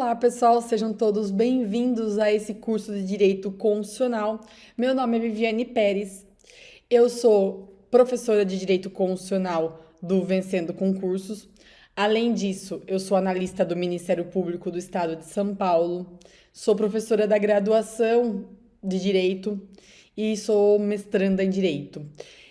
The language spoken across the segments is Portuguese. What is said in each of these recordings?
Olá, pessoal, sejam todos bem-vindos a esse curso de Direito Constitucional. Meu nome é Viviane Pérez, eu sou professora de Direito Constitucional do Vencendo Concursos. Além disso, eu sou analista do Ministério Público do Estado de São Paulo, sou professora da graduação de Direito e sou mestranda em Direito.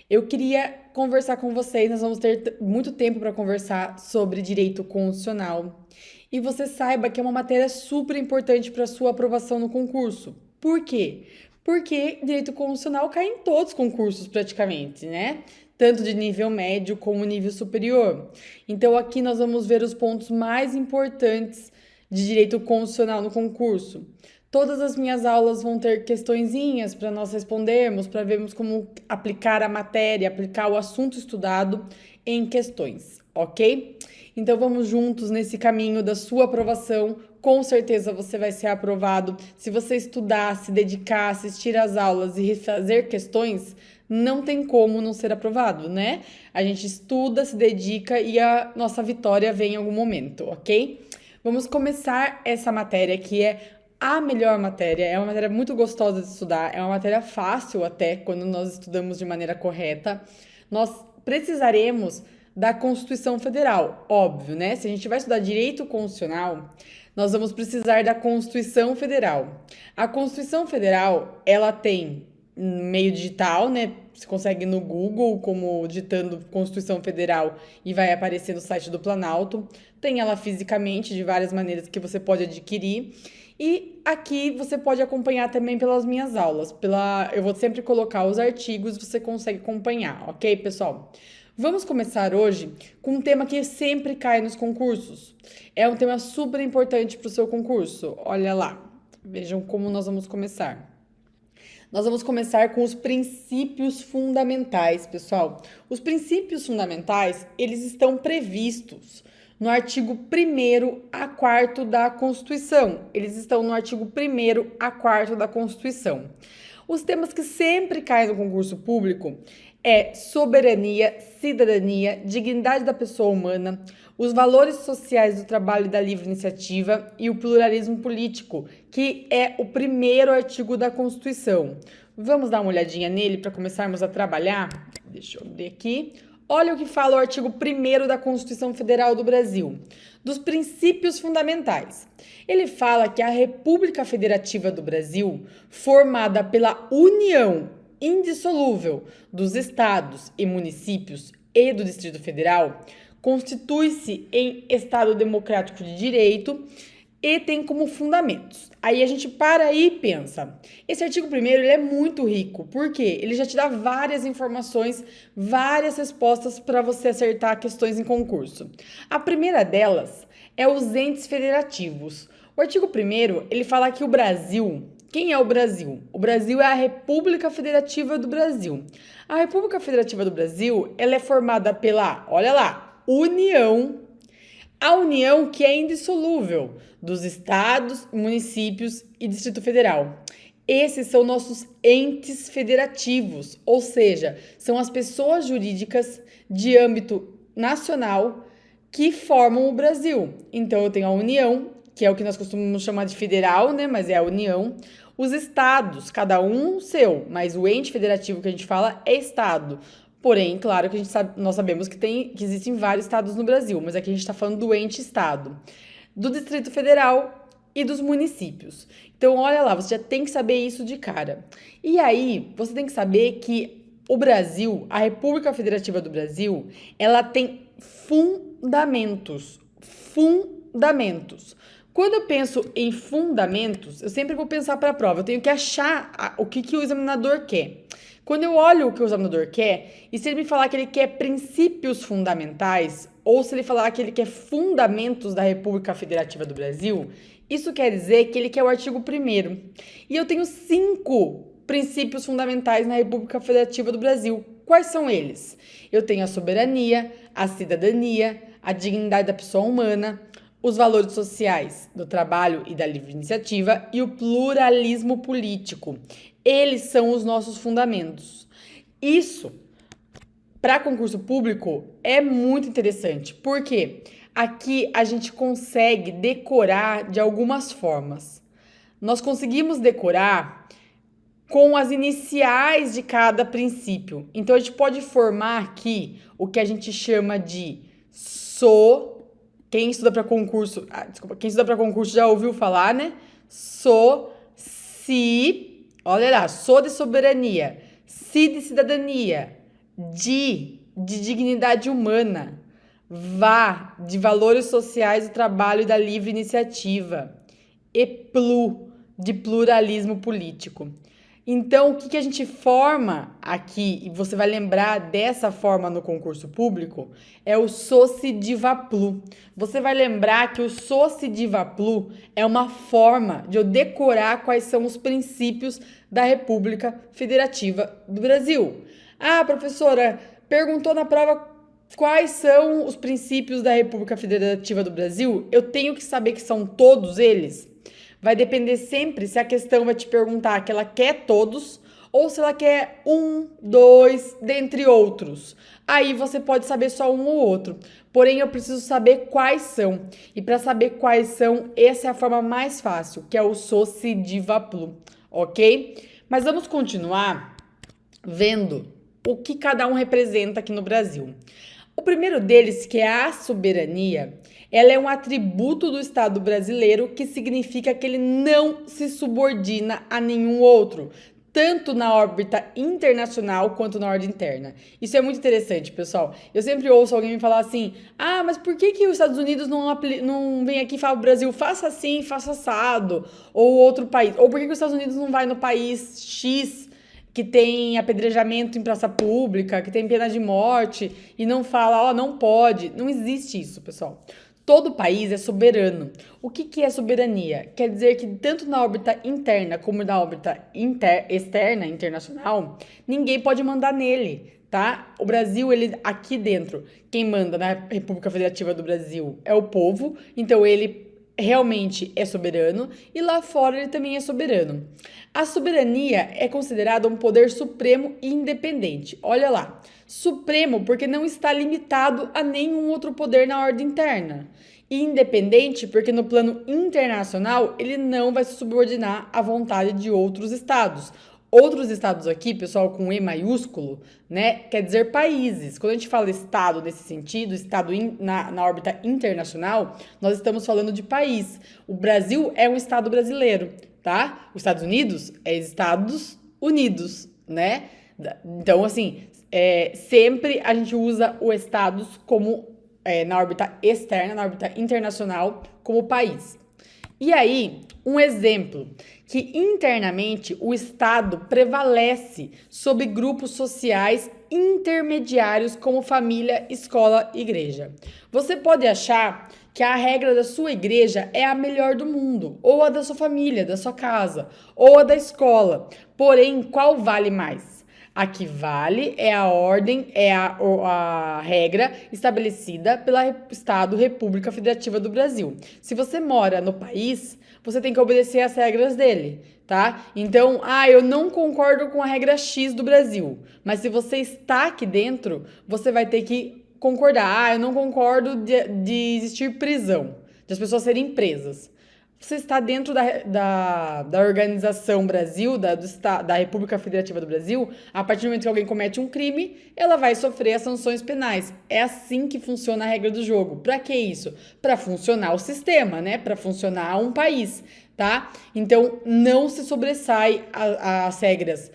Eu queria conversar com vocês, nós vamos ter muito tempo para conversar sobre direito constitucional. E você saiba que é uma matéria super importante para a sua aprovação no concurso. Por quê? Porque direito constitucional cai em todos os concursos praticamente, né? Tanto de nível médio como nível superior. Então aqui nós vamos ver os pontos mais importantes de direito constitucional no concurso. Todas as minhas aulas vão ter questõezinhas para nós respondermos, para vermos como aplicar a matéria, aplicar o assunto estudado em questões, ok? Então vamos juntos nesse caminho da sua aprovação. Com certeza você vai ser aprovado. Se você estudar, se dedicar, assistir às aulas e refazer questões, não tem como não ser aprovado, né? A gente estuda, se dedica e a nossa vitória vem em algum momento, ok? Vamos começar essa matéria que é a melhor matéria, é uma matéria muito gostosa de estudar, é uma matéria fácil até quando nós estudamos de maneira correta. Nós precisaremos da Constituição Federal, óbvio, né? Se a gente vai estudar direito constitucional, nós vamos precisar da Constituição Federal. A Constituição Federal, ela tem meio digital, né? Você consegue no Google, como digitando Constituição Federal e vai aparecer no site do Planalto. Tem ela fisicamente, de várias maneiras que você pode adquirir. E aqui você pode acompanhar também pelas minhas aulas. Eu vou sempre colocar os artigos, você consegue acompanhar, ok, pessoal? Vamos começar hoje com um tema que sempre cai nos concursos. É um tema super importante para o seu concurso. Olha lá, vejam como nós vamos começar. Nós vamos começar com os princípios fundamentais, pessoal. Os princípios fundamentais, eles estão previstos no artigo 1º a 4º da Constituição. Eles estão no artigo 1º a 4º da Constituição. Os temas que sempre caem no concurso público é soberania, cidadania, dignidade da pessoa humana, os valores sociais do trabalho e da livre iniciativa e o pluralismo político, que é o 1º artigo da Constituição. Vamos dar uma olhadinha nele para começarmos a trabalhar? Deixa eu abrir aqui. Olha o que fala o artigo 1º da Constituição Federal do Brasil, dos princípios fundamentais. Ele fala que a República Federativa do Brasil, formada pela união indissolúvel dos estados e municípios e do Distrito Federal, constitui-se em Estado democrático de direito e tem como fundamentos. Aí a gente para aí e pensa. Esse artigo 1º ele é muito rico, porque ele já te dá várias informações, várias respostas para você acertar questões em concurso. A primeira delas é os entes federativos. O artigo 1º ele fala que o Brasil, quem é o Brasil? O Brasil é a República Federativa do Brasil. A República Federativa do Brasil, ela é formada pela, olha lá, a união que é indissolúvel dos estados, municípios e Distrito Federal. Esses são nossos entes federativos, ou seja, são as pessoas jurídicas de âmbito nacional que formam o Brasil. Então, eu tenho a União, que é o que nós costumamos chamar de federal, né? Mas é a União. Os estados, cada um seu, mas o ente federativo que a gente fala é estado. Porém, claro que nós sabemos que existem vários estados no Brasil, mas aqui a gente está falando do ente estado, do Distrito Federal e dos municípios. Então, olha lá, você já tem que saber isso de cara. E aí, você tem que saber que o Brasil, a República Federativa do Brasil, ela tem fundamentos. Fundamentos. Quando eu penso em fundamentos, eu sempre vou pensar para a prova. Eu tenho que achar o que o examinador quer. Quando eu olho o que o examinador quer, e se ele me falar que ele quer princípios fundamentais, ou se ele falar que ele quer fundamentos da República Federativa do Brasil, isso quer dizer que ele quer o artigo 1º. E eu tenho 5 princípios fundamentais na República Federativa do Brasil. Quais são eles? Eu tenho a soberania, a cidadania, a dignidade da pessoa humana, os valores sociais do trabalho e da livre iniciativa e o pluralismo político. Eles são os nossos fundamentos. Isso, para concurso público, é muito interessante. Por quê? Aqui a gente consegue decorar de algumas formas. Nós conseguimos decorar com as iniciais de cada princípio. Então, a gente pode formar aqui o que a gente chama de quem estuda para concurso, quem estuda para concurso já ouviu falar, né? Olha lá, de soberania, de cidadania, de dignidade humana, de valores sociais do trabalho e da livre iniciativa, e de pluralismo político. Então, o que a gente forma aqui, e você vai lembrar dessa forma no concurso público, é o Soci-Diva-Plu. Você vai lembrar que o Soci-Diva-Plu é uma forma de eu decorar quais são os princípios da República Federativa do Brasil. Ah, professora, perguntou na prova quais são os princípios da República Federativa do Brasil? Eu tenho que saber que são todos eles? Vai depender sempre se a questão vai te perguntar que ela quer todos ou se ela quer um, dois, dentre outros. Aí você pode saber só um ou outro. Porém, eu preciso saber quais são. E para saber quais são, essa é a forma mais fácil, que é o Soci-Diva-Plu, ok? Mas vamos continuar vendo o que cada um representa aqui no Brasil. O primeiro deles, que é a soberania, ela é um atributo do Estado brasileiro que significa que ele não se subordina a nenhum outro, tanto na órbita internacional quanto na órbita interna. Isso é muito interessante, pessoal. Eu sempre ouço alguém me falar assim, mas por que os Estados Unidos não vem aqui e fala, Brasil, faça assim, faça assado, ou outro país? Ou por que os Estados Unidos não vai no país X, que tem apedrejamento em praça pública, que tem pena de morte, e não fala, não pode. Não existe isso, pessoal. Todo país é soberano. O que é soberania? Quer dizer que tanto na órbita interna como na órbita externa, internacional, ninguém pode mandar nele, tá? O Brasil, ele aqui dentro, quem manda na República Federativa do Brasil é o povo, então ele realmente é soberano, e lá fora ele também é soberano. A soberania é considerada um poder supremo e independente. Olha lá, supremo porque não está limitado a nenhum outro poder na ordem interna. E independente porque no plano internacional ele não vai se subordinar à vontade de outros estados. Outros estados aqui, pessoal, com E maiúsculo, né, quer dizer países. Quando a gente fala estado nesse sentido, estado na órbita internacional, nós estamos falando de país. O Brasil é um estado brasileiro, tá? Os Estados Unidos é Estados Unidos, né? Então, assim, sempre a gente usa o estados como, na órbita externa, na órbita internacional, como país. E aí, um exemplo, que internamente o Estado prevalece sobre grupos sociais intermediários como família, escola e igreja. Você pode achar que a regra da sua igreja é a melhor do mundo, ou a da sua família, da sua casa, ou a da escola. Porém, qual vale mais? A que vale é a ordem, a regra estabelecida pela Estado República Federativa do Brasil. Se você mora no país, você tem que obedecer às regras dele, tá? Então, eu não concordo com a regra X do Brasil, mas se você está aqui dentro, você vai ter que concordar. Eu não concordo de existir prisão, de as pessoas serem presas. Você está dentro da Organização Brasil, da República Federativa do Brasil, a partir do momento que alguém comete um crime, ela vai sofrer as sanções penais. É assim que funciona a regra do jogo. Para que isso? Para funcionar o sistema, né? Para funcionar um país, tá? Então, não se sobressai as regras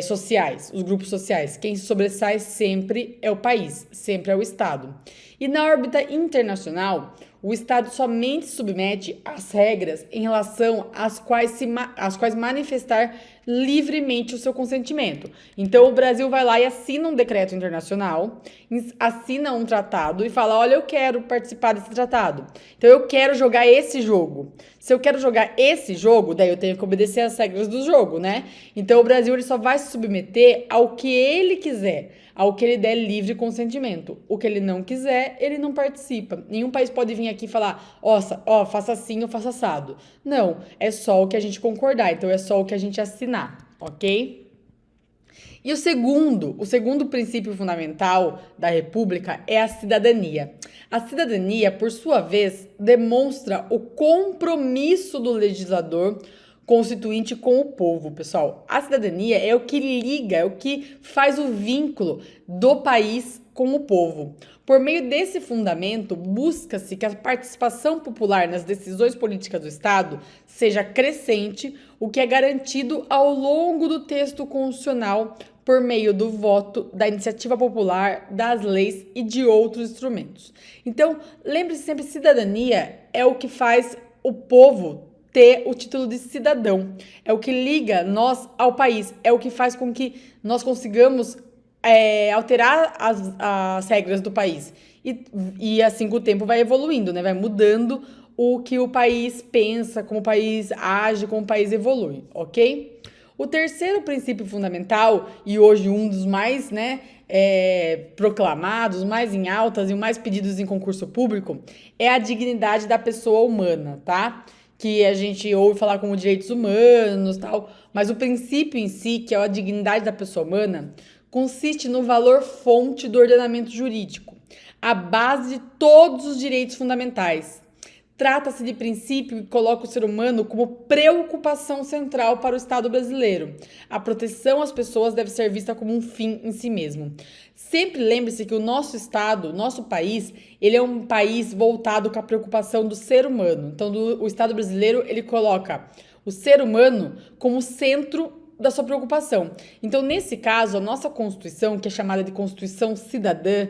sociais, os grupos sociais. Quem se sobressai sempre é o país, sempre é o Estado. E na órbita internacional, o Estado somente submete às regras em relação às quais manifestar livremente o seu consentimento. Então, o Brasil vai lá e assina um decreto internacional, assina um tratado e fala, olha, eu quero participar desse tratado. Então, eu quero jogar esse jogo. Se eu quero jogar esse jogo, daí eu tenho que obedecer às regras do jogo, né? Então, o Brasil ele só vai se submeter ao que ele quiser, ao que ele der livre consentimento. O que ele não quiser, ele não participa. Nenhum país pode vir aqui e falar, faça assim ou faça assado. Não, é só o que a gente concordar, então é só o que a gente assinar, ok? E o segundo princípio fundamental da República é a cidadania. A cidadania, por sua vez, demonstra o compromisso do legislador constituinte com o povo, pessoal. A cidadania é o que liga, é o que faz o vínculo do país com o povo. Por meio desse fundamento, busca-se que a participação popular nas decisões políticas do Estado seja crescente, o que é garantido ao longo do texto constitucional por meio do voto, da iniciativa popular, das leis e de outros instrumentos. Então, lembre-se sempre, cidadania é o que faz o povo ter o título de cidadão. É o que liga nós ao país, é o que faz com que nós consigamos alterar as regras do país. E assim com o tempo vai evoluindo, né? Vai mudando o que o país pensa, como o país age, como o país evolui, ok? O terceiro princípio fundamental, e hoje um dos mais proclamados, mais em altas e mais pedidos em concurso público, é a dignidade da pessoa humana, tá? Que a gente ouve falar como direitos humanos, tal, mas o princípio em si, que é a dignidade da pessoa humana, consiste no valor fonte do ordenamento jurídico, a base de todos os direitos fundamentais. Trata-se de princípio que coloca o ser humano como preocupação central para o Estado brasileiro. A proteção às pessoas deve ser vista como um fim em si mesmo. Sempre lembre-se que o nosso Estado, o nosso país, ele é um país voltado com a preocupação do ser humano. Então, o Estado brasileiro, ele coloca o ser humano como centro da sua preocupação. Então, nesse caso, a nossa Constituição, que é chamada de Constituição Cidadã,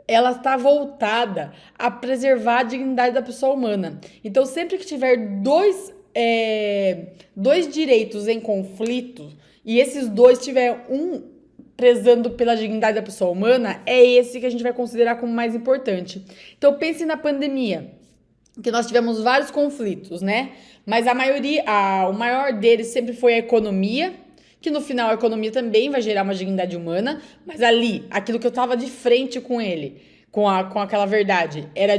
ela está voltada a preservar a dignidade da pessoa humana. Então, sempre que tiver dois direitos em conflito e esses dois tiver um prezando pela dignidade da pessoa humana, é esse que a gente vai considerar como mais importante. Então, pense na pandemia, que nós tivemos vários conflitos, né? Mas o maior deles sempre foi a economia, que no final a economia também vai gerar uma dignidade humana, mas ali, aquilo que eu estava de frente com ele, com aquela verdade, era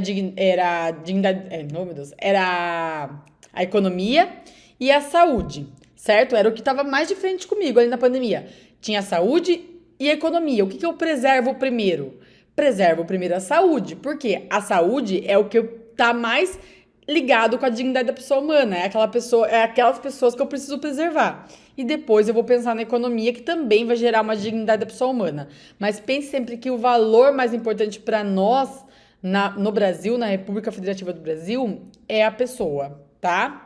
a economia e a saúde, certo? Era o que estava mais de frente comigo ali na pandemia. Tinha a saúde e a economia. O que eu preservo primeiro? Preservo primeiro a saúde, porque a saúde é o que está mais ligado com a dignidade da pessoa humana, aquelas pessoas que eu preciso preservar. E depois eu vou pensar na economia, que também vai gerar uma dignidade da pessoa humana. Mas pense sempre que o valor mais importante para nós, no Brasil, na República Federativa do Brasil, é a pessoa, tá?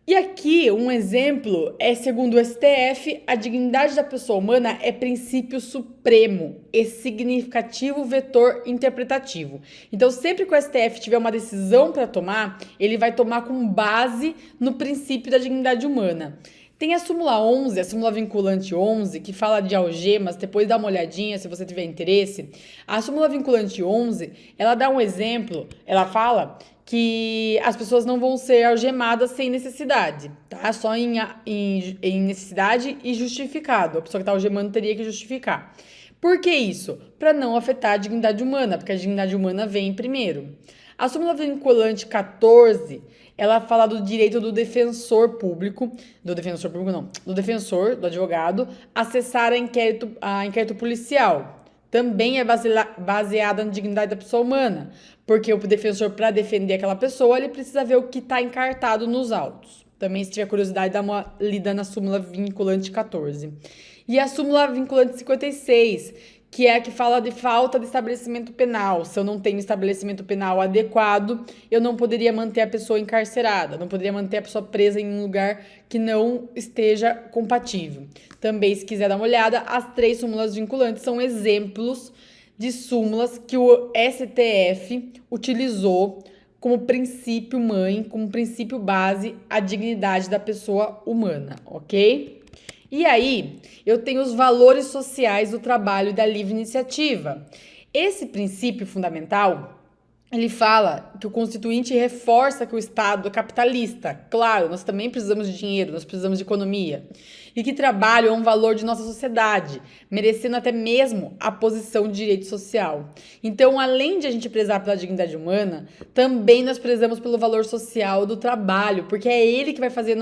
E aqui, um exemplo é, segundo o STF, a dignidade da pessoa humana é princípio supremo e significativo vetor interpretativo. Então, sempre que o STF tiver uma decisão para tomar, ele vai tomar com base no princípio da dignidade humana. Tem a súmula 11, a súmula vinculante 11, que fala de algemas, depois dá uma olhadinha se você tiver interesse. A súmula vinculante 11, ela dá um exemplo, ela fala que as pessoas não vão ser algemadas sem necessidade, tá? Só em necessidade e justificado. A pessoa que está algemando teria que justificar. Por que isso? Para não afetar a dignidade humana, porque a dignidade humana vem primeiro. A súmula vinculante 14, ela fala do direito do defensor, do advogado, acessar a inquérito policial. Também é baseada na dignidade da pessoa humana, porque o defensor, para defender aquela pessoa, ele precisa ver o que está encartado nos autos. Também, se tiver curiosidade, dá uma lida na súmula vinculante 14. E a súmula vinculante 56, que é a que fala de falta de estabelecimento penal. Se eu não tenho estabelecimento penal adequado, eu não poderia manter a pessoa encarcerada, não poderia manter a pessoa presa em um lugar que não esteja compatível. Também, se quiser dar uma olhada, as 3 súmulas vinculantes são exemplos de súmulas que o STF utilizou como princípio mãe, como princípio base, a dignidade da pessoa humana, ok? E aí, eu tenho os valores sociais do trabalho e da livre iniciativa. Esse princípio fundamental, ele fala que o Constituinte reforça que o Estado é capitalista. Claro, nós também precisamos de dinheiro, nós precisamos de economia. e que trabalho é um valor de nossa sociedade, merecendo até mesmo a posição de direito social. Então, além de a gente prezar pela dignidade humana, também nós prezamos pelo valor social do trabalho, porque é ele que vai fazer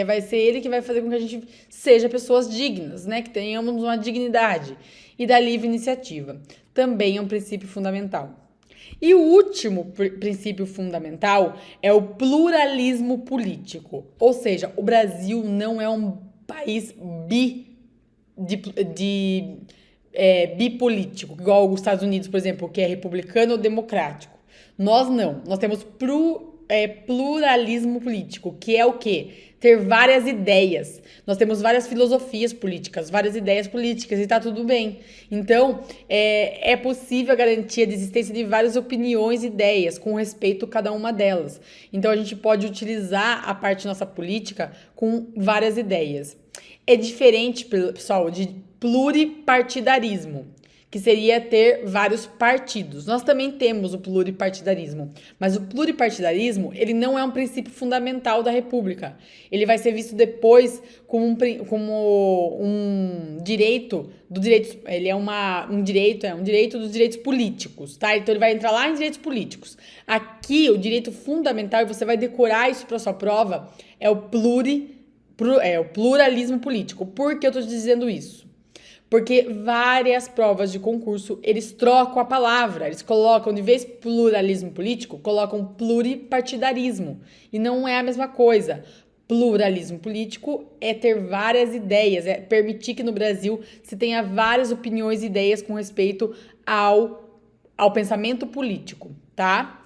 vai ser ele que vai fazer com que a gente seja pessoas dignas, né? Que tenhamos uma dignidade e da livre iniciativa. Também é um princípio fundamental. E o último princípio fundamental é o pluralismo político. Ou seja, o Brasil não é um país de, de bipolítico, igual os Estados Unidos, por exemplo, que é republicano ou democrático. Nós não. Nós temos pluralismo político, que é o quê? Ter várias ideias. Nós temos várias filosofias políticas, várias ideias políticas e tá tudo bem. Então, é possível a garantia de existência de várias opiniões e ideias, com respeito a cada uma delas. Então, a gente pode utilizar a parte nossa política com várias ideias. É diferente, pessoal, de pluripartidarismo, que seria ter vários partidos. Nós também temos o pluripartidarismo, mas o pluripartidarismo, ele não é um princípio fundamental da República. Ele vai ser visto depois como um direito do direito, ele é um direito dos direitos políticos, tá? Então ele vai entrar lá em direitos políticos. Aqui, o direito fundamental, e você vai decorar isso para sua prova, é o pluralismo político. Por que eu estou dizendo isso? Porque várias provas de concurso, eles trocam a palavra. Eles colocam, de vez pluralismo político, colocam pluripartidarismo. E não é a mesma coisa. Pluralismo político é ter várias ideias, é permitir que no Brasil se tenha várias opiniões e ideias com respeito ao pensamento político, tá?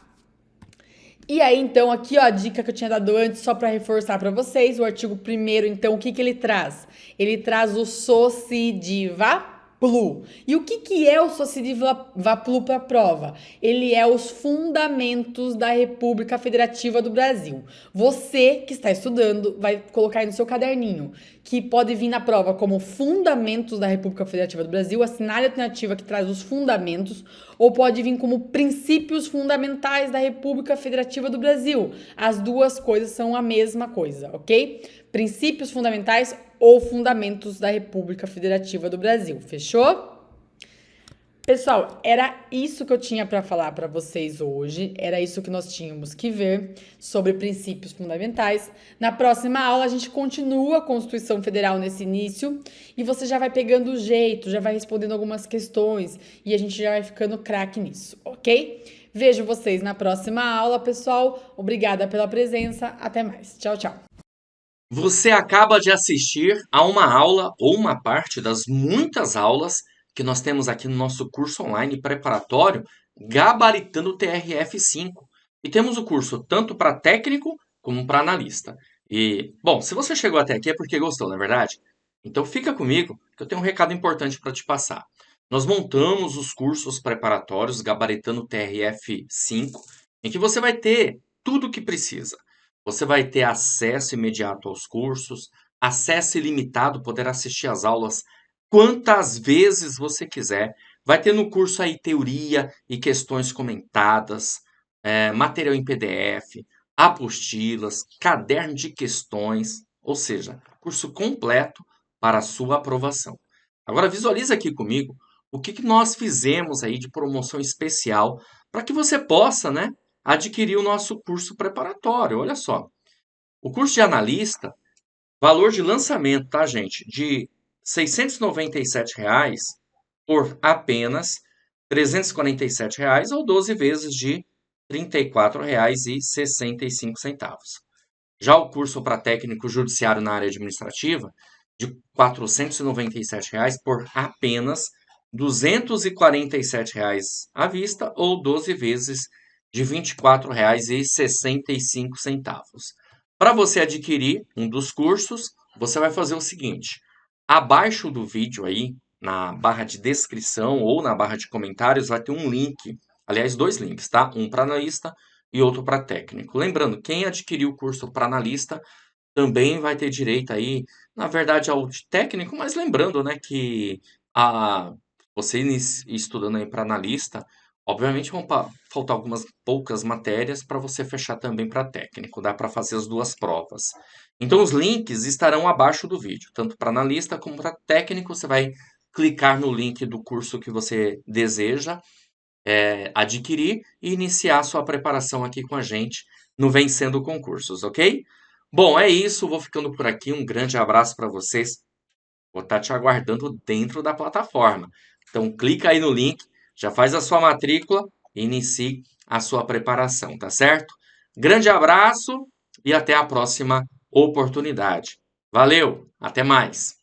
E aí, então, aqui, ó, a dica que eu tinha dado antes, só para reforçar para vocês, o artigo 1º, então, o que que ele traz? Ele traz o socidiva plu. E o que é o socidiva plu para a prova? Ele é os fundamentos da República Federativa do Brasil. Você que está estudando vai colocar aí no seu caderninho, que pode vir na prova como fundamentos da República Federativa do Brasil, assinale a alternativa que traz os fundamentos, ou pode vir como princípios fundamentais da República Federativa do Brasil. As duas coisas são a mesma coisa, ok? Princípios fundamentais ou fundamentos da República Federativa do Brasil. Fechou? Pessoal, era isso que eu tinha para falar para vocês hoje. Era isso que nós tínhamos que ver sobre princípios fundamentais. Na próxima aula, a gente continua a Constituição Federal nesse início e você já vai pegando o jeito, já vai respondendo algumas questões e a gente já vai ficando craque nisso, ok? Vejo vocês na próxima aula, pessoal. Obrigada pela presença. Até mais. Tchau, tchau. Você acaba de assistir a uma aula ou uma parte das muitas aulas que nós temos aqui no nosso curso online preparatório Gabaritando o TRF5. E temos o curso tanto para técnico como para analista. E, bom, se você chegou até aqui é porque gostou, não é verdade? Então fica comigo que eu tenho um recado importante para te passar. Nós montamos os cursos preparatórios Gabaritando o TRF5, em que você vai ter tudo o que precisa. Você vai ter acesso imediato aos cursos, acesso ilimitado, poder assistir às aulas quantas vezes você quiser. Vai ter no curso aí teoria e questões comentadas, material em PDF, apostilas, caderno de questões, ou seja, curso completo para a sua aprovação. Agora visualiza aqui comigo o que nós fizemos aí de promoção especial para que você possa, né, adquirir o nosso curso preparatório. Olha só, o curso de analista, valor de lançamento, tá, gente? De R$ 697 reais por apenas R$ 347 reais ou 12 vezes de R$ 34,65. Já o curso para técnico judiciário na área administrativa, de R$ 497 reais por apenas R$ 247 reais à vista ou 12 vezes de R$ 24,65. Para você adquirir um dos cursos, você vai fazer o seguinte: abaixo do vídeo aí, na barra de descrição ou na barra de comentários, vai ter um link, aliás, dois links, tá? Um para analista e outro para técnico. Lembrando, quem adquirir o curso para analista também vai ter direito aí, na verdade, ao de técnico, mas lembrando, né, que você estudando aí para analista, Obviamente vão faltar algumas poucas matérias para você fechar também para técnico, dá para fazer as duas provas. Então os links estarão abaixo do vídeo, tanto para analista como para técnico. Você vai clicar no link do curso que você deseja adquirir e iniciar a sua preparação aqui com a gente no Vencendo Concursos, ok? Bom, é isso, vou ficando por aqui. Um grande abraço para vocês. Vou estar te aguardando dentro da plataforma. Então clica aí no link, já faz a sua matrícula e inicie a sua preparação, tá certo? Grande abraço e até a próxima oportunidade. Valeu, até mais!